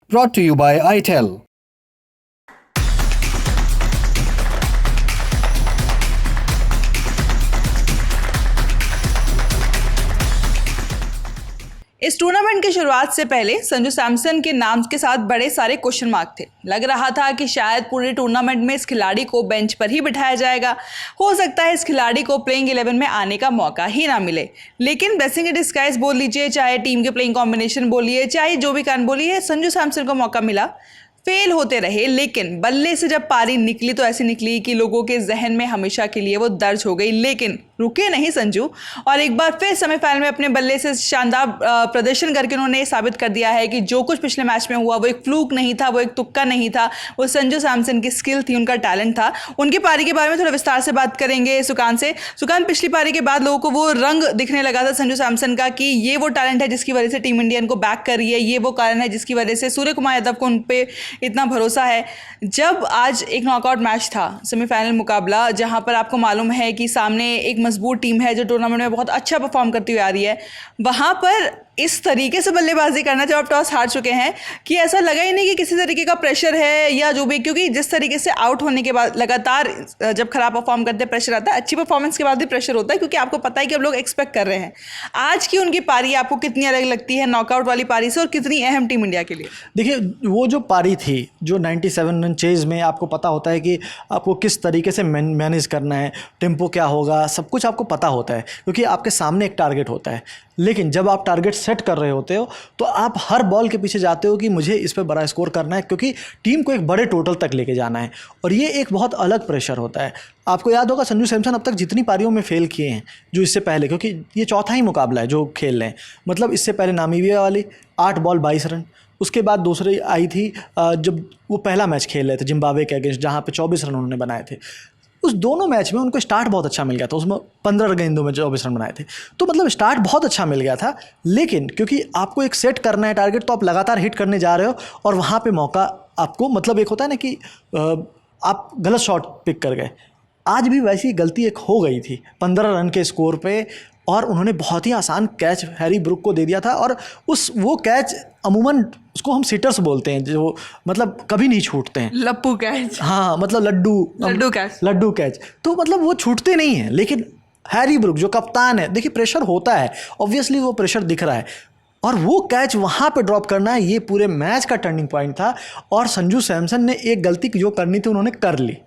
Brought to you by ITEL. इस tournament की शुरुआत से पहले संजू सैमसन के नाम के साथ बड़े सारे क्वेश्चन मार्क थे। लग रहा था कि शायद पूरे टूर्नामेंट में इस खिलाड़ी को बेंच पर ही बिठाया जाएगा। हो सकता है इस खिलाड़ी को प्लेइंग 11 में आने का मौका ही ना मिले। लेकिन ब्लेसिंग इन डिस्गाइज बोल लीजिए, चाहे टीम के प्लेइंग कॉम्बिनेशन बोलिए, चाहे जो भी कारण बोलिए, संजू सैमसन को मौका मिला। फेल होते रहे, लेकिन बल्ले से जब पारी निकली तो ऐसी निकली कि लोगों के जहन में हमेशा के लिए वो दर्ज हो गई। लेकिन रुके नहीं संजू, और एक बार फिर सेमीफाइनल में अपने बल्ले से शानदार प्रदर्शन करके उन्होंने साबित कर दिया है कि जो कुछ पिछले मैच में हुआ वो एक फ्लूक नहीं था, वो एक तुक्का नहीं था, वो संजू सैमसन की स्किल थी, उनका टैलेंट था। उनकी पारी के बारे में थोड़ा विस्तार से बात करेंगे सुकांत से। सुकांत, पिछली पारी के बाद लोगों को वो रंग दिखने लगा था संजू सैमसन का कि ये वो टैलेंट है जिसकी वजह से टीम इंडिया इनको बैक कर रही है, ये वो कारण है जिसकी वजह से सूर्य कुमार यादव को उन पर इतना भरोसा है। जब आज एक नॉकआउट मैच था, सेमीफाइनल मुकाबला, जहां पर आपको मालूम है कि सामने एक मजबूत टीम है जो टूर्नामेंट में बहुत अच्छा परफॉर्म करती हुई आ रही है, वहां पर इस तरीके से बल्लेबाजी करना जब आप टॉस हार चुके हैं कि ऐसा लगा ही नहीं कि किसी तरीके का प्रेशर है या जो भी, क्योंकि जिस तरीके से आउट होने के बाद लगातार जब खराब परफॉर्म करते हैं प्रेशर आता है, अच्छी परफॉर्मेंस के बाद भी प्रेशर होता है, क्योंकि आपको पता है कि अब लोग एक्सपेक्ट कर रहे हैं। आज की उनकी पारी आपको कितनी अलग लगती है नॉकआउट वाली पारी से, और कितनी अहम टीम इंडिया के लिए? देखिए, वो जो पारी थी जो 97 रन चेज में, आपको पता होता है कि आपको किस तरीके से मैनेज करना है, टेम्पो क्या होगा, सब कुछ आपको पता होता है, क्योंकि आपके सामने एक टारगेट होता है। लेकिन जब आप टारगेट सेट कर रहे होते हो तो आप हर बॉल के पीछे जाते हो कि मुझे इस पे बड़ा स्कोर करना है, क्योंकि टीम को एक बड़े टोटल तक लेके जाना है, और ये एक बहुत अलग प्रेशर होता है। आपको याद होगा संजू सैमसन अब तक जितनी पारियों में फेल किए हैं, जो इससे पहले, क्योंकि ये चौथा ही मुकाबला है जो खेल रहे हैं, मतलब इससे पहले नामीबिया वाली 8 बॉल 22 रन, उसके बाद दूसरी आई थी जब वो पहला मैच खेल रहे थे जिम्बाब्वे के अगेंस्ट, जहाँ पे 24 रन उन्होंने बनाए थे। उस दोनों मैच में उनको स्टार्ट बहुत अच्छा मिल गया था, उसमें 15 गेंदों में 24 रन बनाए थे, तो मतलब स्टार्ट बहुत अच्छा मिल गया था। लेकिन क्योंकि आपको एक सेट करना है टारगेट, तो आप लगातार हिट करने जा रहे हो, और वहाँ पे मौका आपको, मतलब एक होता है ना कि आप गलत शॉट पिक कर गए। आज भी वैसी गलती एक हो गई थी 15 रन के स्कोर पे, और उन्होंने बहुत ही आसान कैच हैरी ब्रूक को दे दिया था, और वो कैच अमूमन उसको हम सीटर्स बोलते हैं, जो मतलब कभी नहीं छूटते हैं, लप्पू कैच। हाँ, मतलब लड्डू कैच, तो मतलब वो छूटते नहीं हैं। लेकिन हैरी ब्रूक जो कप्तान है, देखिए प्रेशर होता है, ऑब्वियसली वो प्रेशर दिख रहा है, और वो कैच वहाँ पे ड्रॉप करना है, ये पूरे मैच का टर्निंग पॉइंट था। और संजू सैमसन ने एक गलती जो करनी थी उन्होंने कर ली।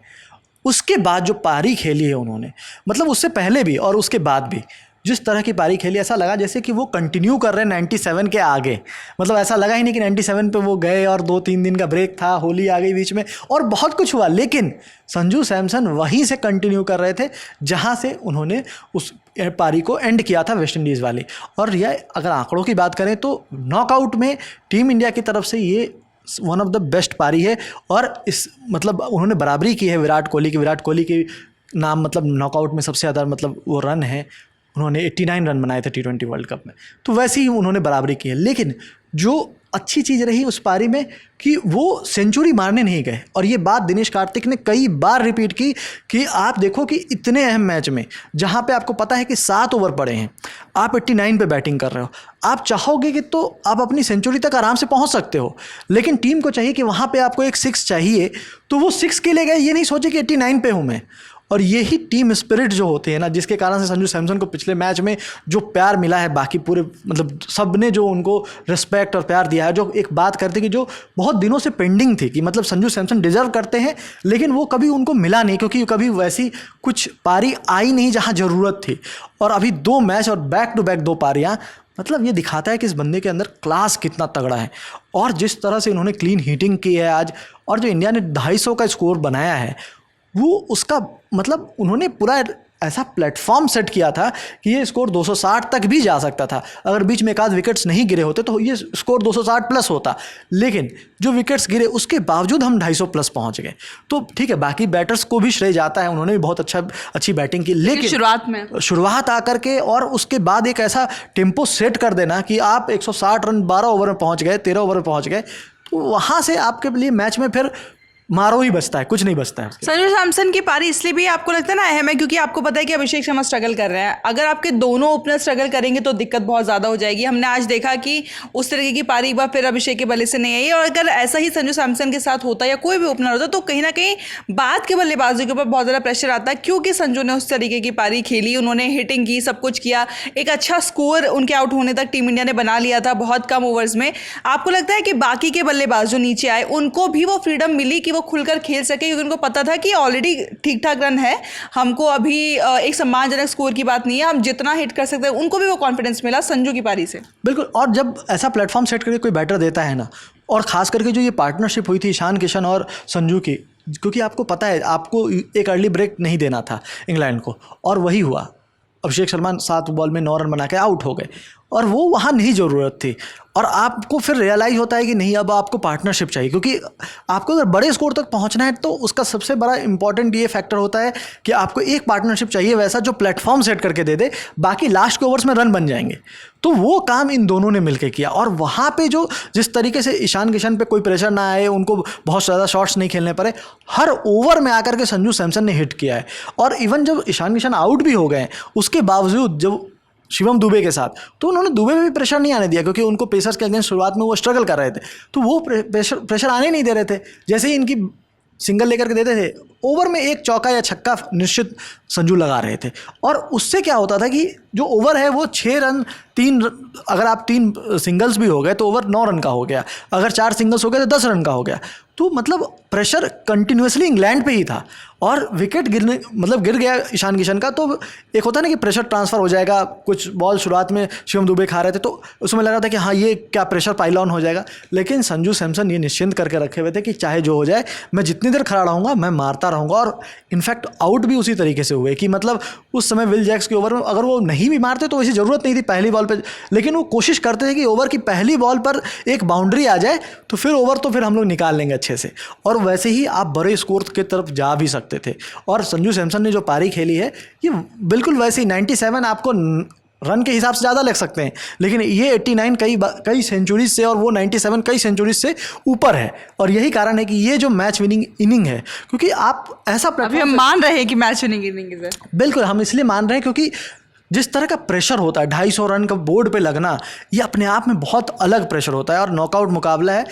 उसके बाद जो पारी खेली है उन्होंने, मतलब उससे पहले भी और उसके बाद भी जिस तरह की पारी खेली, ऐसा लगा जैसे कि वो कंटिन्यू कर रहे हैं 97 के आगे। मतलब ऐसा लगा ही नहीं कि 97 पे वो गए और 2-3 दिन का ब्रेक था, होली आ गई बीच में और बहुत कुछ हुआ, लेकिन संजू सैमसन वहीं से कंटिन्यू कर रहे थे जहां से उन्होंने उस पारी को एंड किया था वेस्ट इंडीज़ वाली। और यह अगर आंकड़ों की बात करें तो नॉकआउट में टीम इंडिया की तरफ से ये वन ऑफ द बेस्ट पारी है, और इस मतलब उन्होंने बराबरी की है विराट कोहली की नाम, मतलब नॉकआउट में सबसे ज़्यादा मतलब वो रन है, उन्होंने 89 रन बनाए थे T20 वर्ल्ड कप में, तो वैसे ही उन्होंने बराबरी की है। लेकिन जो अच्छी चीज़ रही उस पारी में कि वो सेंचुरी मारने नहीं गए, और ये बात दिनेश कार्तिक ने कई बार रिपीट की कि आप देखो कि इतने अहम मैच में जहाँ पे आपको पता है कि 7 ओवर पड़े हैं, आप 89 पे बैटिंग कर रहे हो, आप चाहोगे कि तो आप अपनी सेंचुरी तक आराम से पहुँच सकते हो, लेकिन टीम को चाहिए कि वहाँ पर आपको एक 6 चाहिए, तो वो 6 के लिए गए, ये नहीं सोचे कि 89 पे हूँ मैं। और यही टीम स्पिरिट जो होती है ना, जिसके कारण से संजू सैमसन को पिछले मैच में जो प्यार मिला है, बाकी पूरे मतलब सब ने जो उनको रिस्पेक्ट और प्यार दिया है, जो एक बात करते कि जो बहुत दिनों से पेंडिंग थी कि मतलब संजू सैमसन डिजर्व करते हैं, लेकिन वो कभी उनको मिला नहीं, क्योंकि कभी वैसी कुछ पारी आई नहीं जहां ज़रूरत थी। और अभी 2 मैच और बैक टू बैक 2 पारियां, मतलब ये दिखाता है कि इस बंदे के अंदर क्लास कितना तगड़ा है। और जिस तरह से इन्होंने क्लीन हीटिंग की है आज, और जो इंडिया ने 250 का स्कोर बनाया है, वो उसका मतलब उन्होंने पूरा ऐसा प्लेटफॉर्म सेट किया था कि ये स्कोर 260 तक भी जा सकता था। अगर बीच में एक आध विकेट्स नहीं गिरे होते तो ये स्कोर 260 प्लस होता, लेकिन जो विकेट्स गिरे उसके बावजूद हम 250 प्लस पहुंच गए। तो ठीक है, बाकी बैटर्स को भी श्रेय जाता है, उन्होंने भी बहुत अच्छी बैटिंग की, लेकिन शुरुआत आकर के और उसके बाद एक ऐसा टेम्पो सेट कर देना कि आप 160 रन 12 ओवर में पहुँच गए, 13 ओवर में पहुँच गए, तो वहाँ से आपके लिए मैच में फिर मारो ही बचता है, कुछ नहीं बचता है। संजू सैमसन की पारी इसलिए भी आपको लगता है ना अहम है क्योंकि आपको पता है कि अभिषेक शर्मा स्ट्रगल कर रहे हैं। अगर आपके दोनों ओपनर स्ट्रगल करेंगे तो दिक्कत बहुत ज़्यादा हो जाएगी। हमने आज देखा कि उस तरीके की पारी एक बार फिर अभिषेक के बल्ले से नहीं आई, और अगर ऐसा ही संजू सैमसन के साथ होता या कोई भी ओपनर होता तो कहीं ना कहीं बाद के बल्लेबाजों के ऊपर बहुत ज़्यादा प्रेशर आता है, क्योंकि संजू ने उस तरीके की पारी खेली, उन्होंने हिटिंग की, सब कुछ किया, एक अच्छा स्कोर उनके आउट होने तक टीम इंडिया ने बना लिया था बहुत कम ओवर्स में। आपको लगता है कि बाकी के बल्लेबाज जो नीचे आए उनको भी वो फ्रीडम मिली कि वो खुलकर खेल सके, क्योंकि उनको पता था कि ऑलरेडी ठीक ठाक रन है, हमको अभी एक सम्मानजनक स्कोर की बात नहीं है, हम जितना हिट कर सकते हैं, उनको भी वो कॉन्फिडेंस मिला संजू की पारी से। बिल्कुल, और जब ऐसा प्लेटफॉर्म सेट करके कोई बैटर देता है ना, और खास करके जो ये पार्टनरशिप हुई थी ईशान किशन और संजू की, क्योंकि आपको पता है आपको एक अर्ली ब्रेक नहीं देना था इंग्लैंड को, और वही हुआ। अभिषेक शर्मा 7 बॉल में 9 रन बना के आउट हो गए, और वो वहाँ नहीं ज़रूरत थी। और आपको फिर रियलाइज़ होता है कि नहीं, अब आपको पार्टनरशिप चाहिए, क्योंकि आपको अगर बड़े स्कोर तक पहुंचना है तो उसका सबसे बड़ा इंपॉर्टेंट ये फैक्टर होता है कि आपको एक पार्टनरशिप चाहिए वैसा जो प्लेटफॉर्म सेट करके दे दे, बाकी लास्ट के ओवर्स में रन बन जाएंगे। तो वो काम इन दोनों ने मिलकर किया, और वहाँ पे जो जिस तरीके से ईशान किशन पे कोई प्रेशर ना आए, उनको बहुत ज़्यादा शॉट्स नहीं खेलने पड़े, हर ओवर में आकर के संजू सैमसन ने हिट किया है। और इवन जब ईशान किशन आउट भी हो गए उसके बावजूद जब शिवम दुबे के साथ, तो उन्होंने दुबे में भी प्रेशर नहीं आने दिया, क्योंकि उनको पेसर्स के अगेंस्ट शुरुआत में वो स्ट्रगल कर रहे थे, तो वो प्रेशर आने नहीं दे रहे थे। जैसे ही इनकी सिंगल लेकर के देते थे, ओवर में एक चौका या छक्का निश्चित संजू लगा रहे थे, और उससे क्या होता था कि जो ओवर है वो 6 रन 3, अगर आप 3 सिंगल्स भी हो गए तो ओवर 9 रन का हो गया, अगर 4 सिंगल्स हो गए तो 10 रन का हो गया। तो मतलब प्रेशर कंटिन्यूसली इंग्लैंड पे ही था, और विकेट गिर गया ईशान किशन का, तो एक होता है ना कि प्रेशर ट्रांसफ़र हो जाएगा। कुछ बॉल शुरुआत में शिवम दुबे खा रहे थे तो उसमें लगा था कि हाँ ये क्या प्रेशर पाइल ऑन हो जाएगा, लेकिन संजू सैमसन ये निश्चिंत करके रखे हुए थे कि चाहे जो हो जाए मैं जितनी देर खड़ा रहूँगा मैं मारता रहूँगा। और इनफैक्ट आउट भी उसी तरीके से हुए कि मतलब उस समय विल जैक्स के ओवर में अगर वो नहीं भी मारते तो वैसी ज़रूरत नहीं थी पहली बॉल पर, लेकिन वो कोशिश करते थे कि ओवर की पहली बॉल पर एक बाउंड्री आ जाए तो फिर ओवर तो फिर हम लोग निकाल लेंगे अच्छे से, और वैसे ही आप बड़े स्कोर की तरफ जा भी सकते थे। और संजू सैमसन ने जो पारी खेली है ये बिल्कुल वैसे ही 97 आपको रन के हिसाब से ज़्यादा लग सकते हैं, लेकिन ये 89 कई सेंचुरीज से और वो 97 कई सेंचुरीज से ऊपर है, और यही कारण है कि ये जो मैच विनिंग इनिंग है, क्योंकि आप ऐसा अभी हम मान रहे हैं कि मैच विनिंग इनिंग है। बिल्कुल, हम इसलिए मान रहे हैं क्योंकि जिस तरह का प्रेशर होता है 250 रन का बोर्ड पे लगना, ये अपने आप में बहुत अलग प्रेशर होता है, और नॉकआउट मुकाबला है।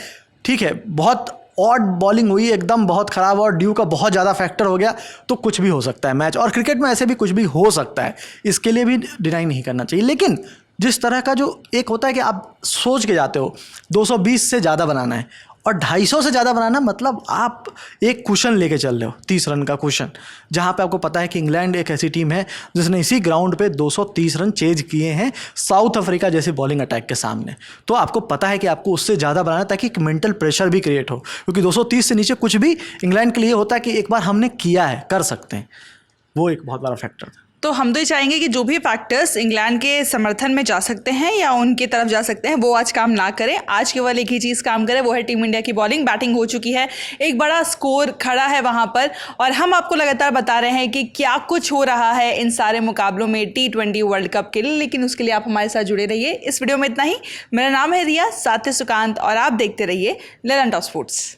ठीक है, बहुत ऑड बॉलिंग हुई एकदम बहुत ख़राब, और ड्यू का बहुत ज़्यादा फैक्टर हो गया तो कुछ भी हो सकता है मैच, और क्रिकेट में ऐसे भी कुछ भी हो सकता है, इसके लिए भी डिनाई नहीं करना चाहिए। लेकिन जिस तरह का जो एक होता है कि आप सोच के जाते हो 220 से ज़्यादा बनाना है और 250 से ज़्यादा बनाना, मतलब आप एक कुशन लेके चल रहे हो, 30 रन का कुशन, जहाँ पे आपको पता है कि इंग्लैंड एक ऐसी टीम है जिसने इसी ग्राउंड पे 230 रन चेज किए हैं साउथ अफ्रीका जैसे बॉलिंग अटैक के सामने। तो आपको पता है कि आपको उससे ज़्यादा बनाना है ताकि एक मेंटल प्रेशर भी क्रिएट हो, क्योंकि 230 से नीचे कुछ भी इंग्लैंड के लिए होता है कि एक बार हमने किया है, कर सकते हैं, वो एक बहुत बड़ा फैक्टर था। तो हम तो ये चाहेंगे कि जो भी फैक्टर्स इंग्लैंड के समर्थन में जा सकते हैं या उनकी तरफ जा सकते हैं वो आज काम ना करें। आज केवल एक ही चीज़ काम करे, वो है टीम इंडिया की बॉलिंग। बैटिंग हो चुकी है, एक बड़ा स्कोर खड़ा है वहाँ पर, और हम आपको लगातार बता रहे हैं कि क्या कुछ हो रहा है इन सारे मुकाबलों में T20 वर्ल्ड कप के लिए। लेकिन उसके लिए आप हमारे साथ जुड़े रहिए। इस वीडियो में इतना ही। मेरा नाम है रिया, साथ ही सुकांत, और आप देखते रहिए ललन टॉप स्पोर्ट्स।